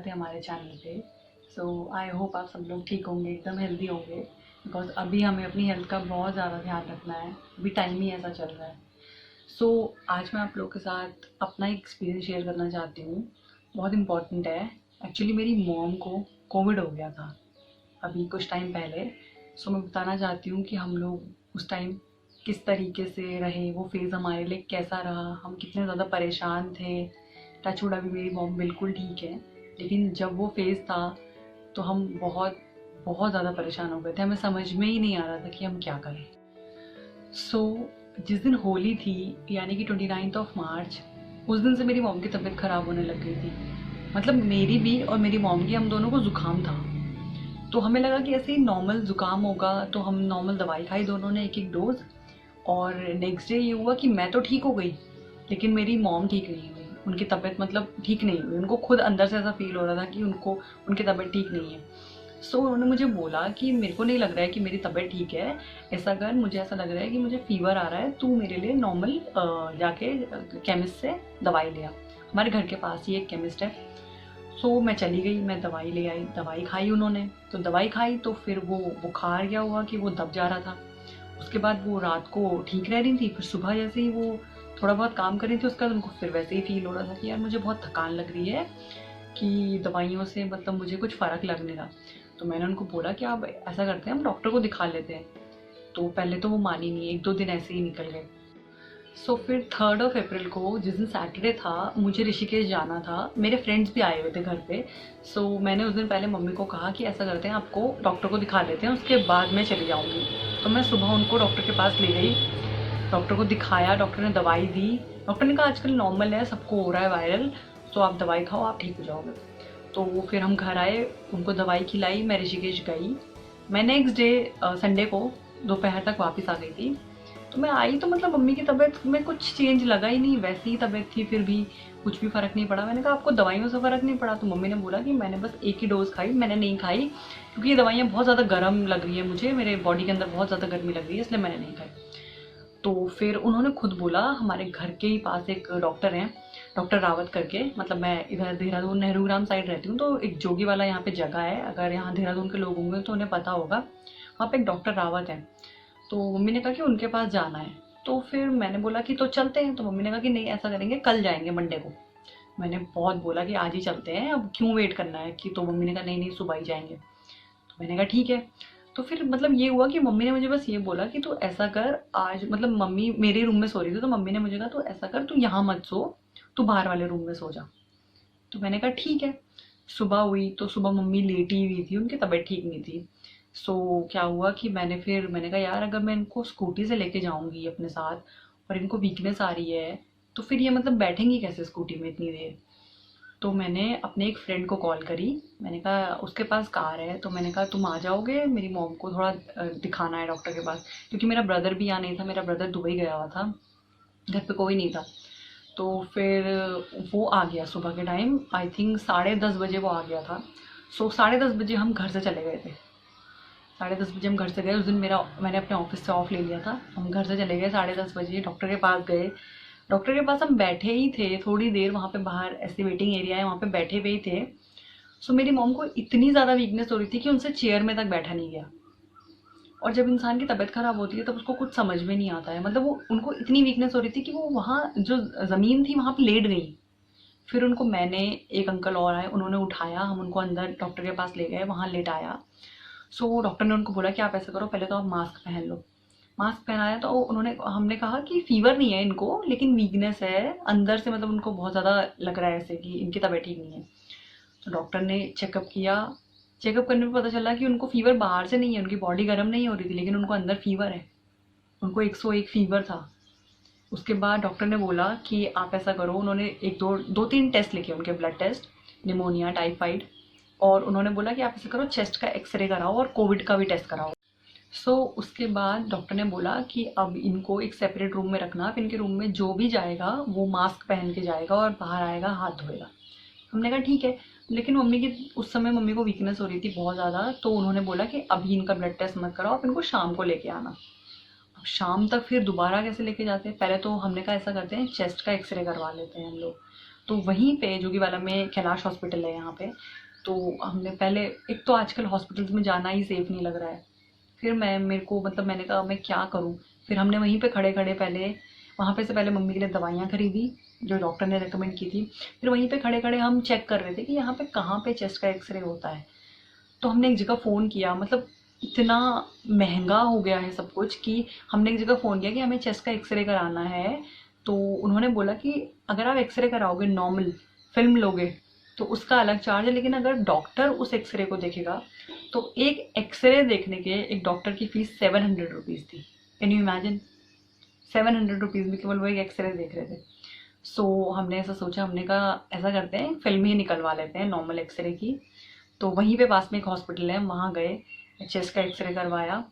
स्वागत है हमारे चैनल पे। सो आई होप आप सब लोग ठीक होंगे, एकदम हेल्दी होंगे, बिकॉज अभी हमें अपनी हेल्थ का बहुत ज़्यादा ध्यान रखना है। अभी टाइम ही ऐसा चल रहा है। सो आज मैं आप लोगों के साथ अपना एक एक्सपीरियंस शेयर करना चाहती हूँ। बहुत इम्पॉर्टेंट है। एक्चुअली मेरी मॉम को कोविड हो गया था अभी कुछ टाइम पहले। सो मैं बताना चाहती हूँ कि हम लोग उस टाइम किस तरीके से रहे, वो फेज़ हमारे लिए कैसा रहा, हम कितने ज़्यादा परेशान थे। टचवुड अभी मेरी मॉम बिल्कुल ठीक है, लेकिन जब वो फेज़ था तो हम बहुत बहुत ज़्यादा परेशान हो गए थे। हमें समझ में ही नहीं आ रहा था कि हम क्या करें। सो जिस दिन होली थी, यानी कि 29 ऑफ मार्च, उस दिन से मेरी मॉम की तबीयत ख़राब होने लग गई थी। मतलब मेरी भी और मेरी मॉम की, हम दोनों को ज़ुकाम था। तो हमें लगा कि ऐसे ही नॉर्मल ज़ुकाम होगा, तो हम नॉर्मल दवाई खाई दोनों ने, एक एक डोज। और नेक्स्ट डे ये हुआ कि मैं तो ठीक हो गई, लेकिन मेरी मॉम ठीक नहीं हुई। उनकी तबीयत मतलब ठीक नहीं हुई। उनको खुद अंदर से ऐसा फील हो रहा था कि उनको उनकी तबीयत ठीक नहीं है। सो उन्होंने मुझे बोला कि मेरे को नहीं लग रहा है कि मेरी तबीयत ठीक है, ऐसा कर, मुझे ऐसा लग रहा है कि मुझे फ़ीवर आ रहा है, तू मेरे लिए नॉर्मल जाके केमिस्ट से दवाई ले आ। हमारे घर के पास ही एक केमिस्ट है। सो मैं चली गई, मैं दवाई ले आई, दवाई खाई उन्होंने। तो दवाई खाई तो फिर वो बुखार क्या हुआ कि वो दब जा रहा था। उसके बाद वो रात को ठीक रह रही थी, फिर सुबह जैसे ही वो थोड़ा बहुत काम कर रही थी, उसके बाद उनको फिर वैसे ही फील हो रहा था कि यार मुझे बहुत थकान लग रही है, कि दवाइयों से मतलब मुझे कुछ फ़र्क लगने लगा। तो मैंने उनको बोला कि आप ऐसा करते हैं, हम डॉक्टर को दिखा लेते हैं। तो पहले तो वो मानी नहीं, एक दो दिन ऐसे ही निकल गए। सो फिर 3rd ऑफ अप्रैल को, जिस दिन सैटरडे था, मुझे ऋषिकेश जाना था। मेरे फ्रेंड्स भी आए हुए थे घर पे। सो मैंने उस दिन पहले मम्मी को कहा कि ऐसा करते हैं, आपको डॉक्टर को दिखा लेते हैं, उसके बाद मैं चली जाऊँगी। तो मैं सुबह उनको डॉक्टर के पास ले गई, डॉक्टर को दिखाया, डॉक्टर ने दवाई दी। डॉक्टर ने कहा आजकल नॉर्मल है, सबको हो रहा है वायरल, तो आप दवाई खाओ, आप ठीक हो जाओगे। तो फिर हम घर आए, उनको दवाई खिलाई, मैं ऋषिकेश गई। मैं नेक्स्ट डे संडे को दोपहर तक वापस आ गई थी। तो मैं आई तो मतलब मम्मी की तबीयत में कुछ चेंज लगा ही नहीं, वैसी ही तबीयत थी, फिर भी कुछ भी फ़र्क नहीं पड़ा। मैंने कहा आपको दवाइयों से फ़र्क नहीं पड़ा? तो मम्मी ने बोला कि मैंने बस एक ही डोज़ खाई, मैंने नहीं खाई क्योंकि ये दवाइयाँ बहुत ज़्यादा गर्म लग रही है मुझे, मेरे बॉडी के अंदर बहुत ज़्यादा गर्मी लग रही है, इसलिए मैंने नहीं खाई। तो फिर उन्होंने खुद बोला, हमारे घर के ही पास एक डॉक्टर हैं, डॉक्टर रावत करके, मतलब मैं इधर देहरादून नेहरू ग्राम साइड रहती हूँ, तो एक जोगी वाला यहाँ पे जगह है, अगर यहाँ देहरादून के लोग होंगे तो उन्हें पता होगा। वहाँ पे एक डॉक्टर रावत है। तो मम्मी ने कहा कि उनके पास जाना है। तो फिर मैंने बोला कि तो चलते हैं। तो मम्मी ने कहा कि नहीं, ऐसा करेंगे, कल जाएंगे मंडे को। मैंने बहुत बोला कि आज ही चलते हैं, अब क्यों वेट करना है कि। तो मम्मी ने कहा नहीं नहीं, सुबह ही जाएंगे। तो मैंने कहा ठीक है। तो फिर मतलब ये हुआ कि मम्मी ने मुझे बस ये बोला कि तू ऐसा कर आज, मतलब मम्मी मेरे रूम में सो रही थी, तो मम्मी ने मुझे कहा तू ऐसा कर, तू यहाँ मत सो, तू बाहर वाले रूम में सो जा। तो मैंने कहा ठीक है। सुबह हुई तो सुबह मम्मी लेटी हुई थी, उनकी तबीयत ठीक नहीं थी। सो क्या हुआ कि मैंने कहा यार, अगर मैं इनको स्कूटी से लेके जाऊंगी अपने साथ और इनको वीकनेस आ रही है, तो फिर ये मतलब बैठेंगी कैसे स्कूटी में इतनी देर। तो मैंने अपने एक फ्रेंड को कॉल करी। मैंने कहा उसके पास कार है, तो मैंने कहा तुम आ जाओगे, मेरी मॉम को थोड़ा दिखाना है डॉक्टर के पास, क्योंकि मेरा ब्रदर भी यहाँ नहीं था, मेरा ब्रदर दुबई गया हुआ था, घर पे कोई नहीं था। तो फिर वो आ गया सुबह के टाइम, आई थिंक 10:30 बजे वो आ गया था। सो 10:30 बजे हम घर से चले गए थे। 10:30 बजे हम घर से गए। उस दिन मैंने अपने ऑफिस से ऑफ ले लिया था। हम घर से चले गए 10:30 बजे, डॉक्टर के पास गए। डॉक्टर के पास हम बैठे ही थे थोड़ी देर, वहाँ पे बाहर ऐसे वेटिंग एरिया है, वहाँ पे बैठे हुए ही थे। सो मेरी मॉम को इतनी ज़्यादा वीकनेस हो रही थी कि उनसे चेयर में तक बैठा नहीं गया। और जब इंसान की तबीयत खराब होती है तब उसको कुछ समझ में नहीं आता है। मतलब वो, उनको इतनी वीकनेस हो रही थी कि वो वहाँ जो ज़मीन थी वहाँ पे लेट गई। फिर उनको मैंने, एक अंकल और आए, उन्होंने उठाया, हम उनको अंदर डॉक्टर के पास ले गए, वहाँ लेटाया। सो डॉक्टर ने उनको बोला कि आप ऐसा करो, पहले तो आप मास्क पहन लो। मास्क पहनाया तो हमने कहा कि फीवर नहीं है इनको, लेकिन वीकनेस है अंदर से, मतलब उनको बहुत ज़्यादा लग रहा है ऐसे कि इनकी तबीयत ठीक नहीं है। तो डॉक्टर ने चेकअप किया। चेकअप करने में पता चला कि उनको फीवर बाहर से नहीं है, उनकी बॉडी गर्म नहीं हो रही थी, लेकिन उनको अंदर फीवर है। उनको 101 फीवर था। उसके बाद डॉक्टर ने बोला कि आप ऐसा करो, उन्होंने एक दो दो तीन टेस्ट लिखे, उनके ब्लड टेस्ट, निमोनिया, टाइफाइड। और उन्होंने बोला कि आप ऐसा करो, चेस्ट का एक्सरे कराओ और कोविड का भी टेस्ट कराओ। उसके बाद डॉक्टर ने बोला कि अब इनको एक सेपरेट रूम में रखना, अब इनके रूम में जो भी जाएगा वो मास्क पहन के जाएगा और बाहर आएगा हाथ धोएगा। हमने कहा ठीक है। लेकिन मम्मी की उस समय, मम्मी को वीकनेस हो रही थी बहुत ज़्यादा, तो उन्होंने बोला कि अभी इनका ब्लड टेस्ट मत कराओ, आप इनको शाम को लेके आना। अब शाम तक फिर दोबारा कैसे लेके जाते हैं? पहले तो हमने कहा ऐसा करते हैं, चेस्ट का एक्सरे करवा लेते हैं हम लोग। तो वहीं पे जोगीवाला में कैलाश हॉस्पिटल है यहाँ पे। तो हमने पहले, एक तो आजकल हॉस्पिटल्स में जाना ही सेफ नहीं लग रहा है, फिर मेरे को मतलब मैंने कहा मैं क्या करूँ। फिर हमने वहीं पे खड़े खड़े पहले वहाँ पे से पहले मम्मी के लिए दवाइयाँ खरीदी जो डॉक्टर ने रेकमेंड की थी। फिर वहीं पे खड़े खड़े हम चेक कर रहे थे कि यहाँ पे कहाँ पे चेस्ट का एक्सरे होता है। तो हमने एक जगह फ़ोन किया, मतलब इतना महंगा हो गया है सब कुछ कि हमने एक जगह फ़ोन किया कि हमें चेस्ट का एक्सरे कराना है। तो उन्होंने बोला कि अगर आप एक्सरे कराओगे नॉर्मल फिल्म लोगे तो उसका अलग चार्ज है, लेकिन अगर डॉक्टर उस एक्सरे को देखेगा तो एक एक्सरे देखने के एक डॉक्टर की फ़ीस 700 रुपीज़ थी। कैन यू इमेजिन, 700 रुपीज़ में केवल वो एक एक्सरे देख रहे थे। सो हमने ऐसा सोचा, हमने कहा ऐसा करते हैं फिल्म ही निकलवा लेते हैं नॉर्मल एक्सरे की। तो वहीं पे पास में एक हॉस्पिटल है, वहाँ गए, चेस्ट का एक्सरे करवाया,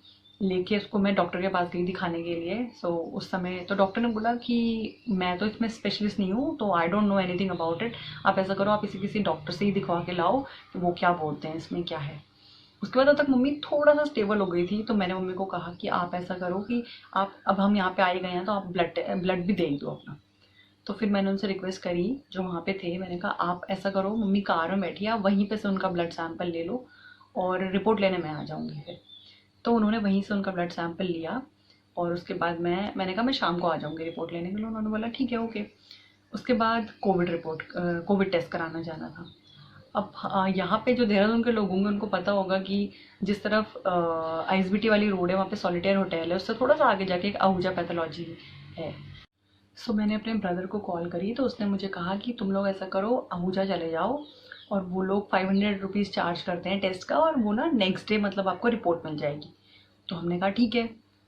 लेके उसको मैं डॉक्टर के पास गई दिखाने के लिए। सो उस समय तो डॉक्टर ने बोला कि मैं तो इसमें स्पेशलिस्ट नहीं हूँ, तो I don't know anything about it, आप ऐसा करो आप किसी डॉक्टर से ही दिखवा के लाओ कि वो क्या बोलते हैं इसमें क्या है। उसके बाद तब तक मम्मी थोड़ा सा स्टेबल हो गई थी, तो मैंने मम्मी को कहा कि आप ऐसा करो कि आप, अब हम यहाँ पे आए गए हैं तो आप ब्लड भी दे दो अपना। तो फिर मैंने उनसे रिक्वेस्ट करी जो वहाँ पे थे, मैंने कहा आप ऐसा करो, मम्मी कार में बैठी है, आप वहीं पे से उनका ब्लड सैंपल ले लो और रिपोर्ट लेने मैं आ जाऊँगी फिर। तो उन्होंने वहीं से उनका ब्लड सैंपल लिया और उसके बाद मैंने कहा मैं शाम को आ जाऊँगी रिपोर्ट लेने के लिए। उन्होंने बोला ठीक है ओके। उसके बाद कोविड टेस्ट कराना जाना था। अब यहाँ पे जो देहरादून के लोग होंगे उनको पता होगा कि जिस तरफ आईएसबीटी वाली रोड है वहाँ पे सॉलिटेयर होटल है, उससे थोड़ा सा आगे जाके एक आहूजा पैथोलॉजी है। सो मैंने अपने ब्रदर को कॉल करी तो उसने मुझे कहा कि तुम लोग ऐसा करो आहूजा चले जाओ और वो लोग 500 रुपीज़ चार्ज करते हैं टेस्ट का, और वो ना नेक्स्ट डे मतलब आपको रिपोर्ट मिल जाएगी। तो हमने कहा ठीक है,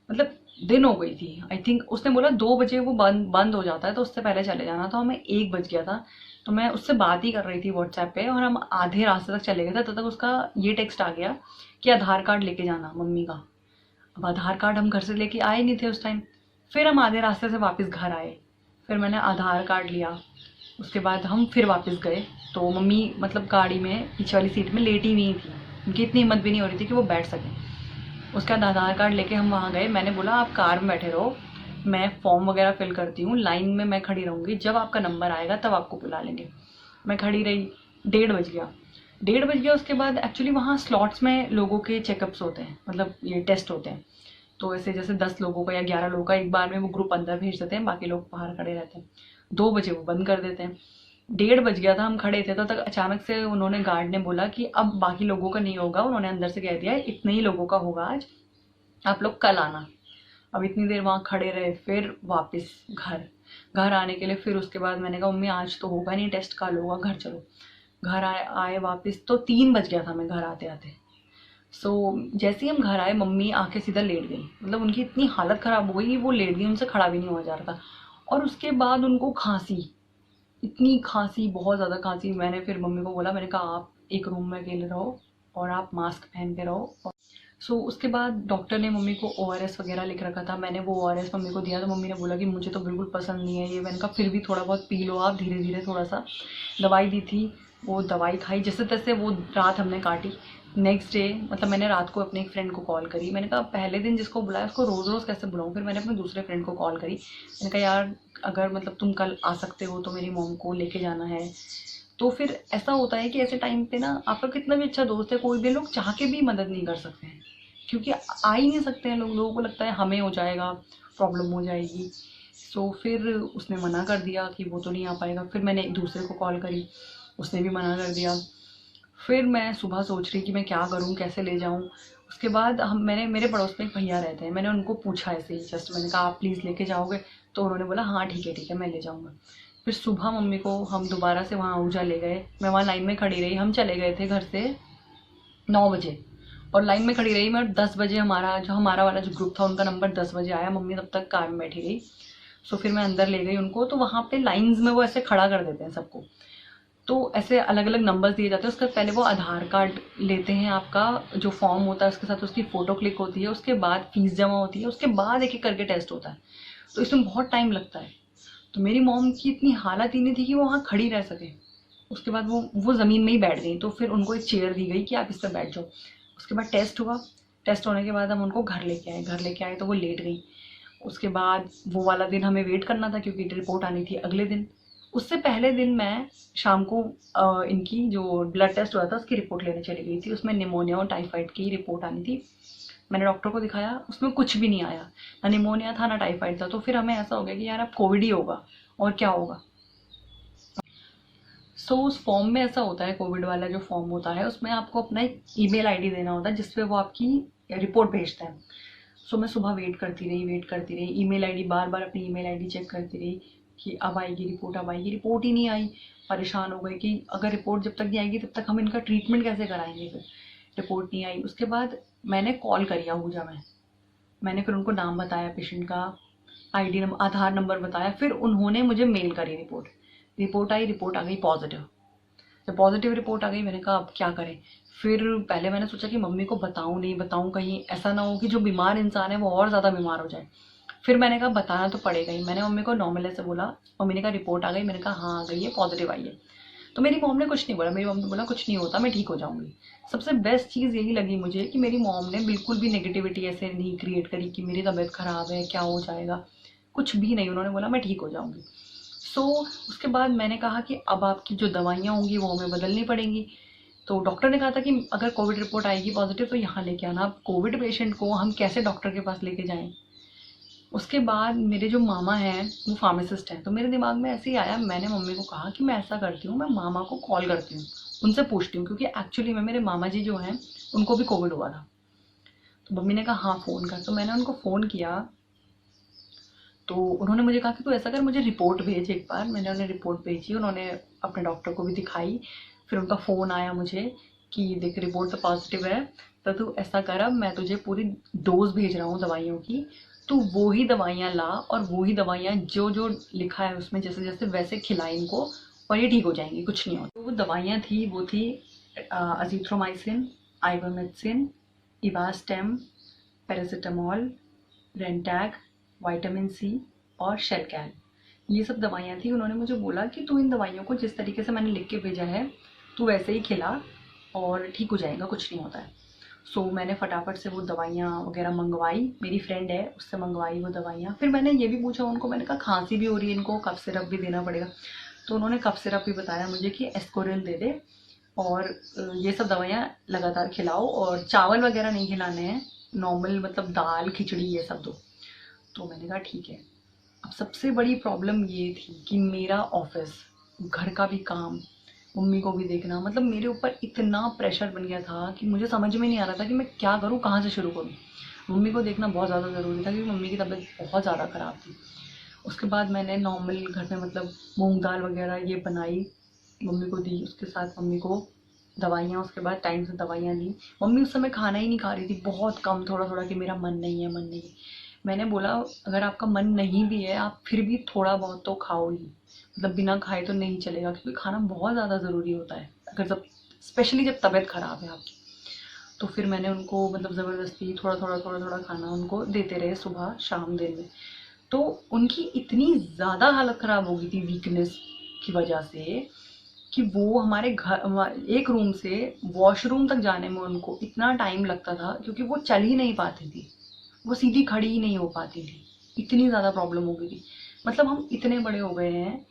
मतलब दिन हो गई थी आई थिंक, उसने बोला 2 बजे वो बंद हो जाता है तो उससे पहले चले जाना, तो हमें 1 बज गया था। तो मैं उससे बात ही कर रही थी व्हाट्सएप पे और हम आधे रास्ते तक चले गए थे, तब तक उसका ये टेक्स्ट आ गया कि आधार कार्ड लेके जाना मम्मी का। अब आधार कार्ड हम घर से लेके आए नहीं थे उस टाइम। फिर हम आधे रास्ते से वापस घर आए, फिर मैंने आधार कार्ड लिया, उसके बाद हम फिर वापस गए। तो मम्मी मतलब गाड़ी में पीछे वाली सीट में लेटी हुई थी, उनकी इतनी हिम्मत भी नहीं हो रही थी कि वो बैठ सकें। उसका आधार कार्ड लेके हम वहाँ गए, मैंने बोला आप कार में बैठे रहो, मैं फॉर्म वगैरह फिल करती हूँ, लाइन में मैं खड़ी रहूँगी, जब आपका नंबर आएगा तब आपको बुला लेंगे। मैं खड़ी रही, 1:30 बज गया। उसके बाद एक्चुअली वहाँ स्लॉट्स में लोगों के चेकअप्स होते हैं, मतलब ये टेस्ट होते हैं। तो ऐसे जैसे 10 लोगों का या 11 लोगों का एक बार में वो ग्रुप अंदर भेज देते हैं, बाकी लोग बाहर खड़े रहते हैं। 2 बजे वो बंद कर देते हैं। 1:30 बज गया था, हम खड़े थे, तब तक अचानक से उन्होंने, गार्ड ने बोला कि अब बाकी लोगों का नहीं होगा, उन्होंने अंदर से कह दिया इतने ही लोगों का होगा आज, आप लोग कल आना। अब इतनी देर वहाँ खड़े रहे, फिर वापस घर आने के लिए, फिर उसके बाद मैंने कहा मम्मी आज तो होगा नहीं टेस्ट, कल होगा, घर चलो। घर आए वापस तो 3 बज गया था मैं घर आते आते। सो जैसे ही हम घर आए मम्मी आके सीधा लेट गई, मतलब उनकी इतनी हालत ख़राब हो गई कि वो लेट गई, उनसे खड़ा भी नहीं हुआ जा रहा था। और उसके बाद उनको खांसी, इतनी खांसी, बहुत ज़्यादा खांसी। मैंने फिर मम्मी को बोला, मैंने कहा आप एक रूम में अकेले रहो और आप मास्क पहन के रहो। सो उसके बाद डॉक्टर ने मम्मी को ORS वगैरह लिख रखा था, मैंने वो ORS मम्मी को दिया तो मम्मी ने बोला कि मुझे तो बिल्कुल पसंद नहीं है ये। मैंने कहा फिर भी थोड़ा बहुत पी लो आप, धीरे धीरे थोड़ा सा। दवाई दी थी, वो दवाई खाई, जैसे तैसे वो रात हमने काटी। नेक्स्ट डे मतलब मैंने रात को अपने एक फ्रेंड को कॉल करी, मैंने कहा पहले दिन जिसको बुलाया उसको रोज़ रोज़ कैसे बुलाऊँ। फिर मैंने अपने दूसरे फ्रेंड को कॉल करी, मैंने कहा यार अगर मतलब तुम कल आ सकते हो तो मेरी मॉम को लेके जाना है। तो फिर ऐसा होता है कि ऐसे टाइम पे ना आपका कितना भी अच्छा दोस्त है, कोई भी लोग चाह के भी मदद नहीं कर सकते हैं, क्योंकि आ ही नहीं सकते हैं लोग, लोगों को लगता है हमें हो जाएगा, प्रॉब्लम हो जाएगी। सो फिर उसने मना कर दिया कि वो तो नहीं आ पाएगा। फिर मैंने एक दूसरे को कॉल करी, उसने भी मना कर दिया। फिर मैं सुबह सोच रही कि मैं क्या करूं, कैसे ले जाऊं। उसके बाद मेरे पड़ोस में एक भैया रहते हैं, मैंने उनको पूछा ऐसे ही जस्ट, मैंने कहा आप प्लीज़ लेके जाओगे? तो उन्होंने बोला हाँ ठीक है मैं ले जाऊँगा। फिर सुबह मम्मी को हम दोबारा से वहाँ आहूजा ले गए, मैं वहाँ लाइन में खड़ी रही। हम चले गए थे घर से 9 बजे और लाइन में खड़ी रही मैं। 10 बजे हमारा वाला जो ग्रुप था उनका नंबर 10 बजे आया, मम्मी तब तक कार में बैठी रही। सो फिर मैं अंदर ले गई उनको, तो वहाँ पे लाइंस में वो ऐसे खड़ा कर देते हैं सबको, तो ऐसे अलग अलग नंबर्स दिए जाते हैं। उसके पहले वो आधार कार्ड लेते हैं, आपका जो फॉर्म होता है उसके साथ उसकी फ़ोटो क्लिक होती है, उसके बाद फीस जमा होती है, उसके बाद एक एक करके टेस्ट होता है, तो इसमें बहुत टाइम लगता है। तो मेरी मॉम की इतनी हालत ही नहीं थी कि वो वहाँ खड़ी रह सके। उसके बाद वो ज़मीन में ही बैठ गई, तो फिर उनको एक चेयर दी गई कि आप इस पर बैठ जाओ। उसके बाद टेस्ट हुआ, टेस्ट होने के बाद हम उनको घर लेके आए तो वो लेट गई। उसके बाद वो वाला दिन हमें वेट करना था क्योंकि रिपोर्ट आनी थी अगले दिन। उससे पहले दिन मैं शाम को इनकी जो ब्लड टेस्ट हुआ था उसकी रिपोर्ट लेने चली गई थी। उसमें निमोनिया और टाइफाइड की रिपोर्ट आनी थी। मैंने डॉक्टर को दिखाया, उसमें कुछ भी नहीं आया, ना निमोनिया था ना टाइफाइड था। तो फिर हमें ऐसा हो गया कि यार अब कोविड ही होगा और क्या होगा। उस फॉर्म में ऐसा होता है, कोविड वाला जो फॉर्म होता है उसमें आपको अपना एक ईमेल आईडी देना होता है जिसपे वो आपकी रिपोर्ट भेजता है। मैं सुबह वेट करती रही, ईमेल आईडी बार बार अपनी ईमेल आईडी चेक करती रही कि अब आएगी रिपोर्ट, अब आएगी रिपोर्ट ही नहीं आई। परेशान हो गई कि अगर रिपोर्ट जब तक नहीं आएगी तब तक हम इनका ट्रीटमेंट कैसे कराएंगे। फिर रिपोर्ट नहीं आई। उसके बाद मैंने कॉल करी आहूजा में। मैंने फिर उनको नाम बताया पेशेंट का, आईडी नंबर, आधार नंबर बताया। फिर उन्होंने मुझे मेल करी रिपोर्ट आई, रिपोर्ट आ गई पॉजिटिव। जब पॉजिटिव रिपोर्ट आ गई मैंने कहा अब क्या करें। फिर पहले मैंने सोचा कि मम्मी को बताऊं नहीं बताऊं, कहीं ऐसा ना हो कि जो बीमार इंसान है वो और ज़्यादा बीमार हो जाए। फिर मैंने कहा बताना तो पड़ेगा ही। मैंने मम्मी को नॉर्मल ऐसे बोला। मम्मी ने कहा रिपोर्ट आ गई। मैंने कहा हाँ आ गई है, पॉजिटिव आई है। तो मेरी मॉम ने कुछ नहीं बोला। मेरी मॉम ने बोला कुछ नहीं होता, मैं ठीक हो जाऊंगी। सबसे बेस्ट चीज़ यही लगी मुझे कि मेरी मॉम ने बिल्कुल भी नेगेटिविटी ऐसे नहीं क्रिएट करी कि मेरी तबीयत ख़राब है, क्या हो जाएगा, कुछ भी नहीं। उन्होंने बोला मैं ठीक हो जाऊंगी। उसके बाद मैंने कहा कि अब आपकी जो दवाइयाँ होंगी वो हमें बदलनी पड़ेंगी। तो डॉक्टर ने कहा था कि अगर कोविड रिपोर्ट आएगी पॉजिटिव तो यहाँ लेके आना। अब कोविड पेशेंट को हम कैसे डॉक्टर के पास लेके जाएं। उसके बाद मेरे जो मामा हैं वो फार्मासिस्ट हैं, तो मेरे दिमाग में ऐसे ही आया। मैंने मम्मी को कहा कि मैं ऐसा करती हूँ, मैं मामा को कॉल करती हूँ, उनसे पूछती हूँ, क्योंकि एक्चुअली में मेरे मामा जी जो हैं उनको भी कोविड हुआ था। तो मम्मी ने कहा हाँ फ़ोन कर। तो मैंने उनको फ़ोन किया तो उन्होंने मुझे कहा कि तू ऐसा कर, मुझे रिपोर्ट भेज एक बार। मैंने उन्हें रिपोर्ट भेजी, उन्होंने अपने डॉक्टर को भी दिखाई। फिर उनका फ़ोन आया मुझे कि देख रिपोर्ट तो पॉजिटिव है, तो तू ऐसा कर अब मैं तुझे पूरी डोज भेज रहा हूँ दवाइयों की, तू वो ही दवाइयाँ ला और वो ही दवाइयाँ जो जो लिखा है उसमें जैसे जैसे वैसे खिला इनको और ये ठीक हो जाएंगी, कुछ नहीं होता। तो वो दवाइयाँ थी वो थी अजीथ्रोमाइसिन, आइवरमेक्सिन, इवास्टेम, पैरासिटामॉल, रेंटैग, विटामिन सी और शेलकैल। ये सब दवाइयाँ थी। उन्होंने मुझे बोला कि तू इन दवाइयों को जिस तरीके से मैंने लिख के भेजा है तू वैसे ही खिला और ठीक हो जाएगा, कुछ नहीं होता है। मैंने फटाफट से वो दवाइयाँ वगैरह मंगवाई। मेरी फ्रेंड है उससे मंगवाई वो दवाइयाँ। फिर मैंने ये भी पूछा उनको, मैंने कहा खांसी भी हो रही है इनको, कफ सिरप भी देना पड़ेगा। तो उन्होंने कफ सिरप भी बताया मुझे कि एस्कोरिल दे दे और ये सब दवाइयाँ लगातार खिलाओ और चावल वगैरह नहीं खिलाने हैं, नॉर्मल मतलब दाल खिचड़ी ये सब दो। तो मैंने कहा ठीक है। अब सबसे बड़ी प्रॉब्लम ये थी कि मेरा ऑफिस, घर का भी काम, मम्मी को भी देखना, मतलब मेरे ऊपर इतना प्रेशर बन गया था कि मुझे समझ में नहीं आ रहा था कि मैं क्या करूँ, कहाँ से शुरू करूँ। मम्मी को देखना बहुत ज़्यादा ज़रूरी था क्योंकि मम्मी की तबीयत बहुत ज़्यादा ख़राब थी। उसके बाद मैंने नॉर्मल घर में मतलब मूंग दाल वगैरह ये बनाई, मम्मी को दी, उसके साथ मम्मी को दवाइयाँ, उसके बाद टाइम से दवाइयाँ दी। मम्मी उस समय खाना ही नहीं खा रही थी, बहुत कम, थोड़ा थोड़ा कि मेरा मन नहीं है, मन नहीं है। मैंने बोला अगर आपका मन नहीं भी है आप फिर भी थोड़ा बहुत तो खाओ ही, मतलब बिना खाए तो नहीं चलेगा, क्योंकि खाना बहुत ज़्यादा ज़रूरी होता है अगर जब स्पेशली जब तबीयत ख़राब है आपकी। तो फिर मैंने उनको मतलब ज़बरदस्ती थोड़ा खाना उनको देते रहे, सुबह शाम दिन में। तो उनकी इतनी ज़्यादा हालत ख़राब हो गई थी वीकनेस की वजह से कि वो हमारे घर एक रूम से वॉशरूम तक जाने में उनको इतना टाइम लगता था क्योंकि वो चल ही नहीं पाती थी, वो सीधी खड़ी ही नहीं हो पाती थी, इतनी ज़्यादा प्रॉब्लम हो गई थी। मतलब हम इतने बड़े हो गए हैं,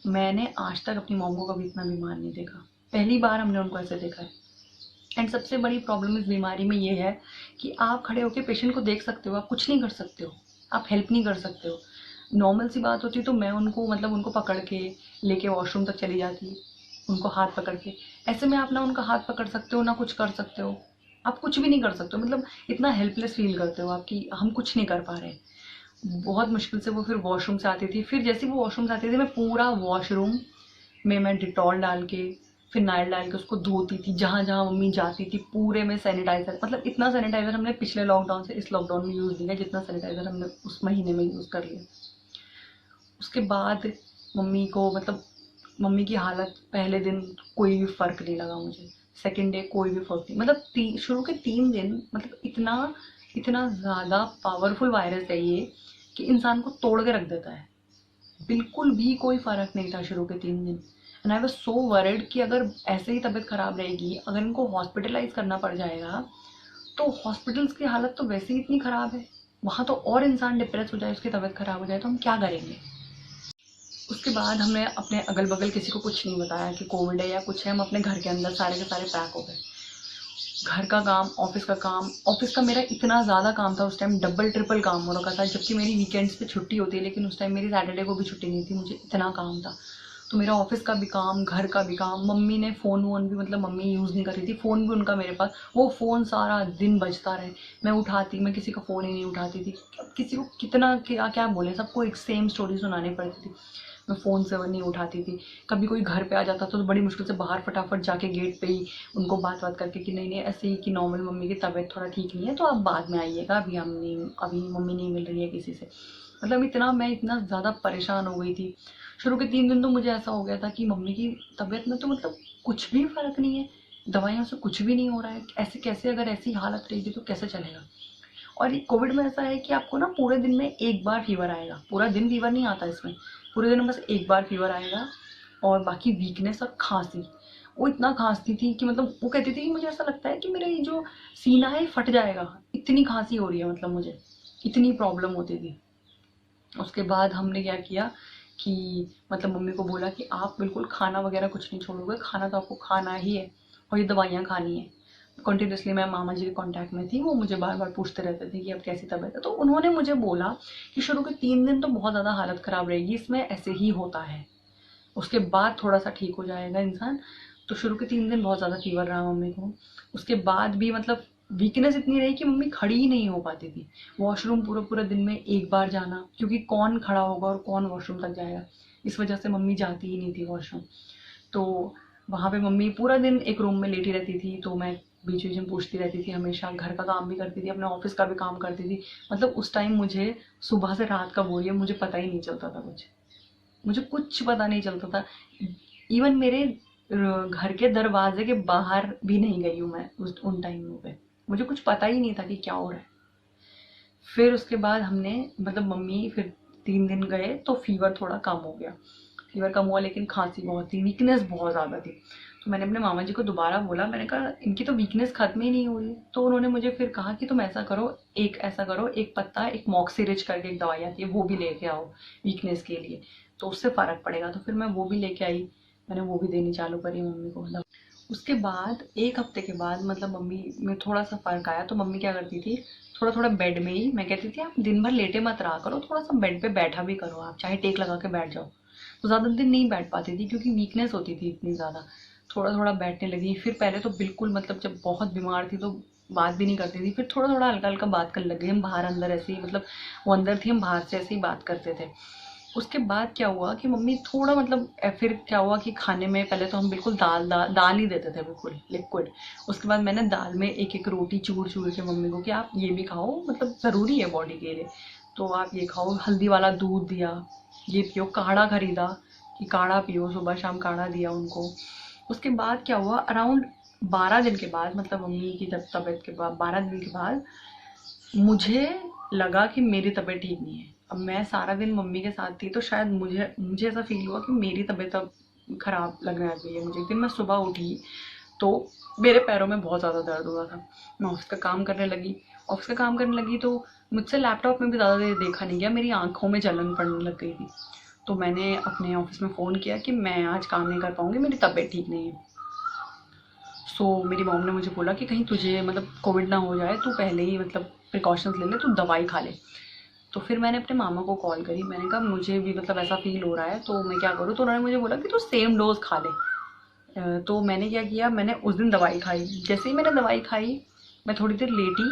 मैंने आज तक अपनी मॉम को कभी इतना बीमार नहीं देखा, पहली बार हमने उनको ऐसे देखा है। एंड सबसे बड़ी प्रॉब्लम इस बीमारी में ये है कि आप खड़े होकर पेशेंट को देख सकते हो, आप कुछ नहीं कर सकते हो, आप हेल्प नहीं कर सकते हो। नॉर्मल सी बात होती तो मैं उनको मतलब उनको पकड़ के लेके वॉशरूम तक चली जाती, उनको हाथ पकड़ के। ऐसे में आप ना उनका हाथ पकड़ सकते हो ना कुछ कर सकते हो, आप कुछ भी नहीं कर सकते हो, मतलब इतना हेल्पलेस फील करते हो आप कि हम कुछ नहीं कर पा रहे। बहुत मुश्किल से वो फिर वॉशरूम से आती थी। फिर जैसे वो वॉशरूम से आती थी मैं पूरा वॉशरूम में मैं डिटॉल डाल के फिनाइल डाल के उसको धोती थी, जहाँ जहाँ मम्मी जाती थी पूरे में सैनिटाइजर, मतलब इतना सैनिटाइजर हमने पिछले लॉकडाउन से इस लॉकडाउन में यूज़ नहीं किया जितना सैनिटाइजर हमने उस महीने में यूज़ कर लिया। उसके बाद मम्मी को मतलब मम्मी की हालत, पहले दिन कोई भी फ़र्क नहीं लगा मुझे, सेकेंड डे कोई भी फ़र्क नहीं, मतलब शुरू के 3 दिन मतलब इतना इतना ज़्यादा पावरफुल वायरस है ये कि इंसान को तोड़ के रख देता है। बिल्कुल भी कोई फ़र्क नहीं था शुरू के 3 दिन। And I was so worried कि अगर ऐसे ही तबीयत ख़राब रहेगी, अगर इनको हॉस्पिटलाइज करना पड़ जाएगा तो हॉस्पिटल्स की हालत तो वैसे ही इतनी ख़राब है, वहाँ तो और इंसान डिप्रेस हो जाए, उसकी तबीयत ख़राब हो जाए तो हम क्या करेंगे। उसके बाद हमने अपने अगल बगल किसी को कुछ नहीं बताया कि कोविड है या कुछ है। हम अपने घर के अंदर सारे के सारे पैक हो गए। घर का काम, ऑफिस का मेरा इतना ज़्यादा काम था उस टाइम, डबल ट्रिपल काम हो रखा था, जबकि मेरी वीकेंड्स पे छुट्टी होती है, लेकिन उस टाइम मेरी सैटरडे को भी छुट्टी नहीं थी, मुझे इतना काम था। तो मेरा ऑफिस का भी काम, घर का भी काम। मम्मी ने फ़ोन वोन भी, मतलब मम्मी यूज़ नहीं कर रही थी, फ़ोन भी उनका मेरे पास, वो फ़ोन सारा दिन बजता रहे, मैं किसी का फ़ोन ही नहीं उठाती थी। अब किसी को कितना क्या क्या बोले, सबको एक सेम स्टोरी सुनानी पड़ती थी। मैं फ़ोन से वो नहीं उठाती थी। कभी कोई घर पे आ जाता था तो बड़ी मुश्किल से बाहर फटाफट जाके गेट पे ही उनको बात करके कि नहीं नहीं ऐसे ही, कि नॉर्मल मम्मी की तबीयत थोड़ा ठीक नहीं है तो आप बाद में आइएगा, अभी मम्मी नहीं मिल रही है किसी से। मतलब मैं इतना ज़्यादा परेशान हो गई थी। शुरू के 3 दिन तो मुझे ऐसा हो गया था कि मम्मी की तबीयत में तो मतलब कुछ भी फ़र्क नहीं है, दवाइयों से कुछ भी नहीं हो रहा है, ऐसे कैसे, अगर ऐसी हालत रहेगी तो कैसे चलेगा। और ये कोविड में ऐसा है कि आपको ना पूरे दिन में एक बार फीवर आएगा, पूरा दिन फीवर नहीं आता इसमें, पूरे दिन में बस एक बार फीवर आएगा, और बाकी वीकनेस और खांसी। वो इतना खांसती थी कि मतलब वो कहती थी कि मुझे ऐसा लगता है कि मेरा ये जो सीना है फट जाएगा, इतनी खांसी हो रही है, मतलब मुझे इतनी प्रॉब्लम होती थी। उसके बाद हमने क्या किया कि मतलब मम्मी को बोला कि आप बिल्कुल खाना वगैरह कुछ नहीं छोड़ोगे, खाना तो आपको खाना ही है और ये दवाइयाँ खानी है कंटिन्यूसली। मैं मामा जी के कांटेक्ट में थी, वो मुझे बार बार पूछते रहते थे कि अब कैसी तबीयत है। तो उन्होंने मुझे बोला कि शुरू के 3 दिन तो बहुत ज़्यादा हालत ख़राब रहेगी, इसमें ऐसे ही होता है, उसके बाद थोड़ा सा ठीक हो जाएगा इंसान। तो शुरू के 3 दिन बहुत ज़्यादा फीवर रहा मम्मी को। उसके बाद भी मतलब वीकनेस इतनी रही कि मम्मी खड़ी ही नहीं हो पाती थी। वॉशरूम पूरा पूरा दिन में एक बार जाना, क्योंकि कौन खड़ा होगा और कौन वॉशरूम तक जाएगा, इस वजह से मम्मी जाती ही नहीं थी वॉशरूम। तो वहाँ पे मम्मी पूरा दिन एक रूम में लेटी रहती थी, तो मैं बीच बीच में पूछती रहती थी हमेशा, घर का काम भी करती थी, अपने ऑफिस का भी काम करती थी। मतलब उस टाइम मुझे सुबह से रात कब हो रही है मुझे पता ही नहीं चलता था, मुझे कुछ पता नहीं चलता था। इवन मेरे घर के दरवाजे के बाहर भी नहीं गई हूँ मैं उन टाइमों पे, मुझे कुछ पता ही नहीं था कि क्या हो रहा है। फिर उसके बाद हमने मतलब मम्मी फिर 3 दिन गए तो फीवर थोड़ा कम हो गया, फीवर कम हुआ, लेकिन खांसी बहुत थी, वीकनेस बहुत ज़्यादा थी। तो मैंने अपने मामा जी को दोबारा बोला, मैंने कहा इनकी तो वीकनेस खत्म ही नहीं हो रही। तो उन्होंने मुझे फिर कहा कि तुम ऐसा करो, एक पत्ता, एक मॉक्सिरिच करके एक दवाई आती है, वो भी लेके आओ वीकनेस के लिए, तो उससे फ़र्क पड़ेगा। तो फिर मैं वो भी लेके आई, मैंने वो भी देनी चालू करी मम्मी को। उसके बाद 1 हफ्ते के बाद मतलब मम्मी में थोड़ा सा फ़र्क आया, तो मम्मी क्या करती थी, थोड़ा थोड़ा बेड में ही, मैं कहती थी आप दिन भर लेटे मत रहा करो, थोड़ा सा बेड पे बैठा भी करो, आप चाहे टेक लगा के बैठ जाओ। तो ज़्यादा दिन नहीं बैठ पाती थी क्योंकि वीकनेस होती थी इतनी ज़्यादा। थोड़ा थोड़ा बैठने लगी, फिर पहले तो बिल्कुल मतलब जब बहुत बीमार थी तो बात भी नहीं करती थी, फिर थोड़ा थोड़ा हल्का हल्का बात करने लग गई, हम बाहर अंदर ऐसे ही, मतलब वो अंदर थी, हम बाहर से ऐसे ही बात करते थे। उसके बाद क्या हुआ कि मम्मी थोड़ा मतलब फिर क्या हुआ कि खाने में पहले तो हम बिल्कुल दाल ही देते थे, बिल्कुल लिक्विड। उसके बाद मैंने दाल में एक एक रोटी चूर चूर के मम्मी को कि आप ये भी खाओ, मतलब ज़रूरी है बॉडी के लिए, तो आप ये खाओ। हल्दी वाला दूध दिया, ये पियो, काढ़ा खरीदा कि काढ़ा पियो, सुबह शाम काढ़ा दिया उनको। उसके बाद क्या हुआ, अराउंड 12 दिन के बाद, मतलब मम्मी की जब तबीयत के बाद 12 दिन के बाद मुझे लगा कि मेरी तबीयत ठीक नहीं है। अब मैं सारा दिन मम्मी के साथ थी तो शायद मुझे मुझे ऐसा फील हुआ कि मेरी तबीयत अब ख़राब लगने लग गई है मुझे। एक दिन मैं सुबह उठी तो मेरे पैरों में बहुत ज़्यादा दर्द हो रहा था। मैं ऑफिस का काम करने लगी, तो मुझसे लैपटॉप में भी ज़्यादा देर देखा नहीं गया, मेरी आंखों में जलन पड़ने लग गई थी। तो मैंने अपने ऑफिस में फ़ोन किया कि मैं आज काम नहीं कर पाऊँगी, मेरी तबीयत ठीक नहीं है। मेरी मॉम ने मुझे बोला कि कहीं तुझे मतलब कोविड ना हो जाए, तू पहले ही मतलब प्रिकॉशंस ले ले, तू दवाई खा ले। तो फिर मैंने अपने मामा को कॉल करी, मैंने कहा मुझे भी मतलब ऐसा फील हो रहा है तो मैं क्या करूँ। तो उन्होंने मुझे बोला कि तू सेम डोज खा ले। तो मैंने क्या किया, मैंने उस दिन दवाई खाई। जैसे ही मैंने दवाई खाई मैं थोड़ी देर लेटी,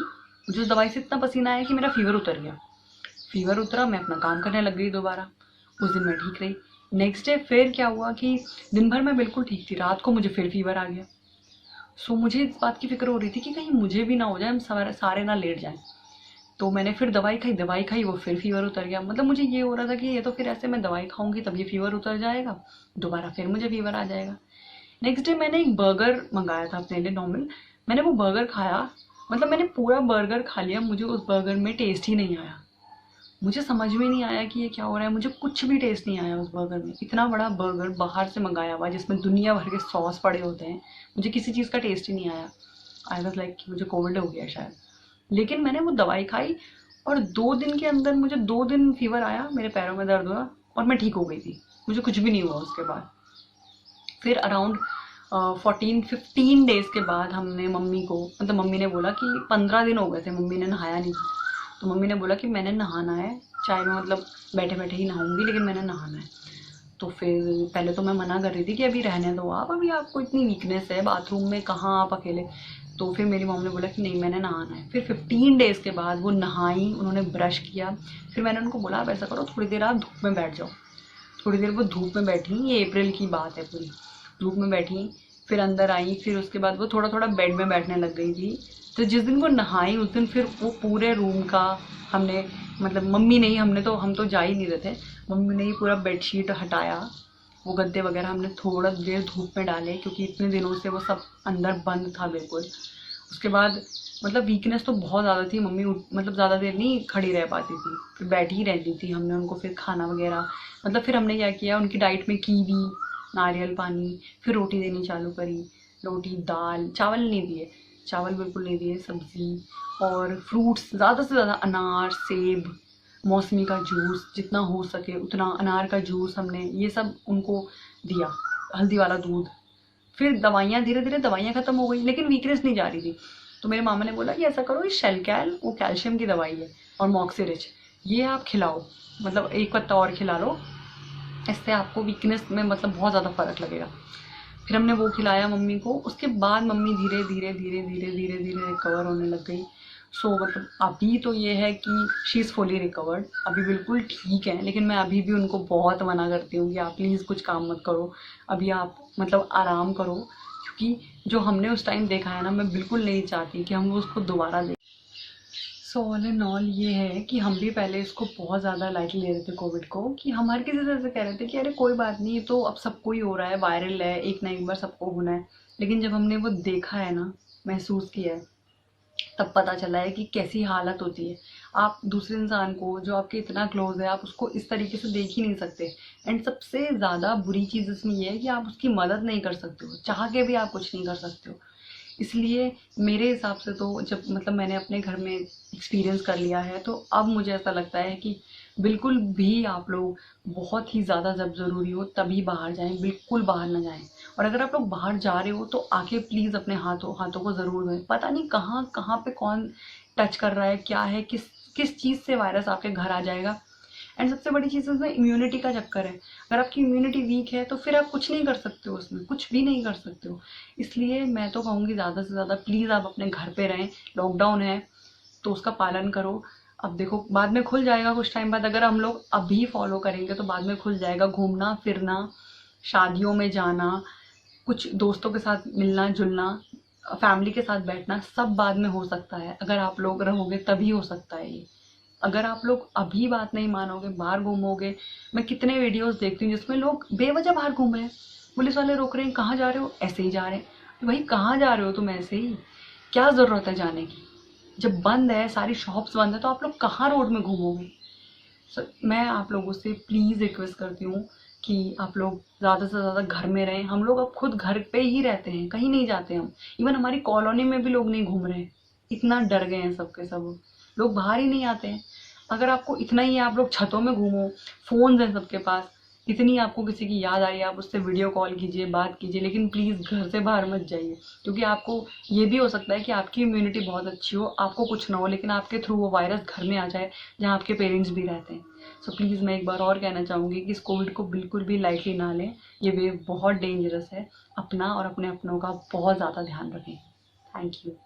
मुझे उस दवाई से इतना पसीना आया कि मेरा फीवर उतर गया। फीवर उतरा, मैं अपना काम करने लग गई दोबारा। उस दिन मैं ठीक रही। नेक्स्ट डे फिर क्या हुआ कि दिन भर मैं बिल्कुल ठीक थी, रात को मुझे फिर फीवर आ गया। मुझे इस बात की फिक्र हो रही थी कि कहीं मुझे भी ना हो जाए, हम सारे ना लेट जाएं। तो मैंने फिर दवाई खाई, वो फिर फीवर उतर गया। मतलब मुझे ये हो रहा था कि ये तो फिर ऐसे मैं दवाई खाऊंगी तब ये फीवर उतर जाएगा, दोबारा फिर मुझे फीवर आ जाएगा। नेक्स्ट डे मैंने एक बर्गर मंगाया था अपने लिए नॉर्मल। मैंने वो बर्गर खाया, मतलब मैंने पूरा बर्गर खा लिया, मुझे उस बर्गर में टेस्ट ही नहीं आया। मुझे समझ में नहीं आया कि ये क्या हो रहा है, मुझे कुछ भी टेस्ट नहीं आया उस बर्गर में। इतना बड़ा बर्गर बाहर से मंगाया हुआ जिसमें दुनिया भर के सॉस पड़े होते हैं, मुझे किसी चीज़ का टेस्ट ही नहीं आया। आई वॉज लाइक मुझे कोविड हो गया शायद। लेकिन मैंने वो दवाई खाई और 2 दिन के अंदर मुझे 2 दिन फीवर आया, मेरे पैरों में दर्द हुआ और मैं ठीक हो गई थी, मुझे कुछ भी नहीं हुआ उसके बाद। फिर अराउंड 14-15 डेज़ के बाद हमने मम्मी को, मतलब मम्मी ने बोला कि 15 दिन हो गए थे मम्मी ने नहाया नहीं था, तो मम्मी ने बोला कि मैंने नहाना है, चाहे मैं मतलब बैठे बैठे ही नहाऊंगी लेकिन मैंने नहाना है। तो फिर पहले तो मैं मना कर रही थी कि अभी रहने दो आप, अभी आपको इतनी वीकनेस है, बाथरूम में कहाँ आप अकेले। तो फिर मेरी मम्मी ने बोला कि नहीं मैंने नहाना है। फिर 15 डेज़ के बाद वो नहाई, उन्होंने ब्रश किया। फिर मैंने उनको बोला आप ऐसा करो, थोड़ी देर आप धूप में बैठ जाओ। थोड़ी देर वो धूप में बैठी, ये अप्रैल की बात है पूरी, धूप में बैठी। फिर अंदर आई, फिर उसके बाद वो थोड़ा थोड़ा बेड में बैठने लग गई थी। तो जिस दिन वो नहाई उस दिन फिर वो पूरे रूम का हमने, मतलब मम्मी नहीं, हम तो जा ही नहीं रहे थे, मम्मी ने ही पूरा बेडशीट हटाया, वो गद्दे वगैरह हमने थोड़ा देर धूप में डाले क्योंकि इतने दिनों से वो सब अंदर बंद था बिल्कुल। उसके बाद मतलब वीकनेस तो बहुत ज़्यादा थी, मम्मी मतलब ज़्यादा देर नहीं खड़ी रह पाती थी, फिर बैठी ही रहती थी। हमने उनको फिर खाना वगैरह, मतलब फिर हमने क्या किया, उनकी डाइट में कीवी, नारियल पानी, फिर रोटी देनी चालू करी। रोटी, दाल, चावल नहीं दिए, चावल बिल्कुल नहीं दिए, सब्ज़ी और फ्रूट्स, ज़्यादा से ज़्यादा अनार, सेब, मौसमी का जूस, जितना हो सके उतना अनार का जूस हमने ये सब उनको दिया, हल्दी वाला दूध। फिर दवाइयाँ, धीरे धीरे दवाइयाँ ख़त्म हो गई लेकिन वीकनेस नहीं जा रही थी। तो मेरे मामा ने बोला कि ऐसा करो, ये शेलकैल, वो कैल्शियम की दवाई है, और मॉक्सिरिच, ये आप खिलाओ, मतलब एक पत्ता और खिला लो, इससे आपको वीकनेस में मतलब बहुत ज़्यादा फ़र्क लगेगा। फिर हमने वो खिलाया मम्मी को। उसके बाद मम्मी धीरे धीरे धीरे धीरे धीरे धीरे रिकवर होने लग गई। सो मतलब अभी तो ये है कि शी इज़ फुली रिकवर्ड, अभी बिल्कुल ठीक है। लेकिन मैं अभी भी उनको बहुत मना करती हूँ कि आप प्लीज़ कुछ काम मत करो, अभी आप मतलब आराम करो, क्योंकि जो हमने उस टाइम देखा है ना, मैं बिल्कुल नहीं चाहती कि हम उसको दोबारा देखें। सो ऑल इन ऑल ये है कि हम भी पहले इसको बहुत ज़्यादा लाइटली ले रहे थे कोविड को, कि हम हर किसी से ऐसे कह रहे थे कि अरे कोई बात नहीं, ये तो अब सबको ही हो रहा है, वायरल है, एक ना एक बार सबको होना है। लेकिन जब हमने वो देखा है ना, महसूस किया है, तब पता चला है कि कैसी हालत होती है। आप दूसरे इंसान को जो आपके इतना क्लोज है, आप उसको इस तरीके से देख ही नहीं सकते। एंड सबसे ज़्यादा बुरी चीज़ इसमें यह है कि आप उसकी मदद नहीं कर सकते हो, चाह के भी आप कुछ नहीं कर सकते हो। इसलिए मेरे हिसाब से तो जब मतलब मैंने अपने घर में एक्सपीरियंस कर लिया है, तो अब मुझे ऐसा लगता है कि बिल्कुल भी आप लोग बहुत ही ज़्यादा जब ज़रूरी हो तभी बाहर जाएं, बिल्कुल बाहर ना जाएं। और अगर आप लोग बाहर जा रहे हो तो आके प्लीज़ अपने हाथों हाथों को ज़रूर धोएं। पता नहीं कहाँ कहाँ पे कौन टच कर रहा है, क्या है, किस किस चीज़ से वायरस आपके घर आ जाएगा। एंड सबसे बड़ी चीज़ उसमें इम्यूनिटी का चक्कर है। अगर आपकी इम्यूनिटी वीक है तो फिर आप कुछ नहीं कर सकते हो, उसमें कुछ भी नहीं कर सकते हो। इसलिए मैं तो कहूँगी ज़्यादा से ज़्यादा प्लीज़ आप अपने घर पे रहें। लॉकडाउन है तो उसका पालन करो। अब देखो बाद में खुल जाएगा कुछ टाइम बाद, अगर हम लोग अभी फॉलो करेंगे तो बाद में खुल जाएगा। घूमना फिरना, शादियों में जाना, कुछ दोस्तों के साथ मिलना जुलना, फैमिली के साथ बैठना, सब बाद में हो सकता है। अगर आप लोग रहोगे तभी हो सकता है ये। अगर आप लोग अभी बात नहीं मानोगे, बाहर घूमोगे, मैं कितने वीडियोस देखती हूँ जिसमें लोग बेवजह बाहर घूम रहे हैं, पुलिस वाले रोक रहे हैं, कहाँ जा रहे हो, ऐसे ही जा रहे हैं। तो भाई कहाँ जा रहे हो तुम, ऐसे ही क्या ज़रूरत है जाने की? जब बंद है, सारी शॉप्स बंद है, तो आप लोग कहाँ रोड में घूमोगे? मैं आप लोगों से प्लीज़ रिक्वेस्ट करती हूँ कि आप लोग ज़्यादा से ज़्यादा घर में रहें। हम लोग अब खुद घर पे ही रहते हैं, कहीं नहीं जाते हम। इवन हमारी कॉलोनी में भी लोग नहीं घूम रहे हैं, इतना डर गए हैं सबके सब, लोग बाहर ही नहीं आते हैं। अगर आपको इतना ही है, आप लोग छतों में घूमो, फ़ोन है सबके पास, इतनी आपको किसी की याद आ रही है, आप उससे वीडियो कॉल कीजिए, बात कीजिए, लेकिन प्लीज़ घर से बाहर मत जाइए। क्योंकि आपको ये भी हो सकता है कि आपकी इम्यूनिटी बहुत अच्छी हो, आपको कुछ ना हो, लेकिन आपके थ्रू वो वायरस घर में आ जाए जहाँ आपके पेरेंट्स भी रहते हैं। सो प्लीज़ मैं एक बार और कहना चाहूँगी कि इस कोविड को बिल्कुल भी लाइटली ना लें, ये वेव बहुत डेंजरस है। अपना और अपने अपनों का बहुत ज़्यादा ध्यान रखें। Thank you.